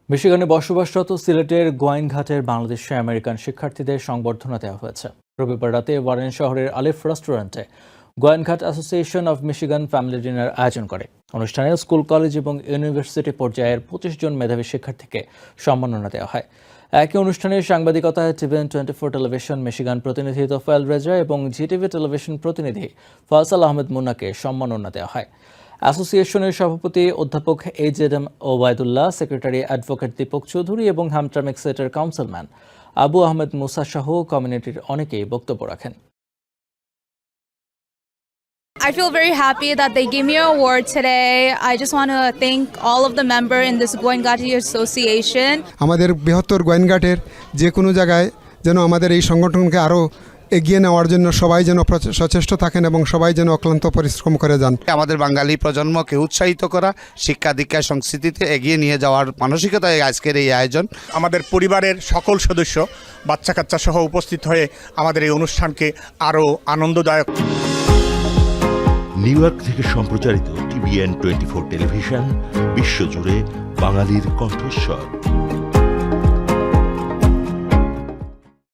মিশিগানে বসবাসরত সিলেটের গোয়াইনঘাটের বাংলাদেশি আমেরিকান শিক্ষার্থীদের সংবর্ধনা দেওয়া হয়েছে। রবিবার রাতে ওয়ারেন শহরের আলিফ রেস্টুরেন্টে Gowainghat association of Michigan family dinner আয়োজন করে। অনুষ্ঠানে স্কুল, কলেজ এবং ইউনিভার্সিটি পর্যায়ের 25 জন মেধাবী শিক্ষার্থীকে সম্মাননা দেওয়া হয়। একই অনুষ্ঠানে সাংবাদিকতায় টিভিএন 24 টেলিভিশন মিশিগান প্রতিনিধি তোফায়েল রেজা এবং জিটিভি টেলিভিশন প্রতিনিধি ফয়সাল আহমেদ মুন্নাকে সম্মাননা দেওয়া হয়। অ্যাসোসিয়েশনের সভাপতি অধ্যাপক AJM Obaidullah, secretary advocate Dipak Chowdhury এবং হ্যামটার্মিক সেটের কাউন্সিলম্যান আবু আহমেদ মুসা সহ কমিউনিটির অনেকেই বক্তব্য রাখেন। I feel very happy that they gave me an award today. I just want to thank all of the members in this গোয়াইনঘাটি Association. আমাদের বৃহত্তর গোয়াইনঘাটের যে কোনো জায়গায় যেন আমাদের এই সংগঠনকে আরও এগিয়ে নেওয়ার জন্য সবাই যেন সচেষ্ট থাকেন এবং সবাই যেন অক্লান্ত পরিশ্রম করে যান। আমাদের বাঙালি প্রজন্মকে উৎসাহিত করা, শিক্ষা দীক্ষা সংস্কৃতিতে এগিয়ে নিয়ে যাওয়ার মানসিকতায় আজকের এই আয়োজন। আমাদের পরিবারের সকল সদস্য, বাচ্চা কাচ্চা সহ উপস্থিত হয়ে আমাদের এই অনুষ্ঠানকে আরও আনন্দদায়ক। নিউ ইয়র্ক থেকে সম্প্রচারিত টিভিএন 24 টেলিভিশন বিশ্বজুড়ে বাঙালির কণ্ঠস্বর।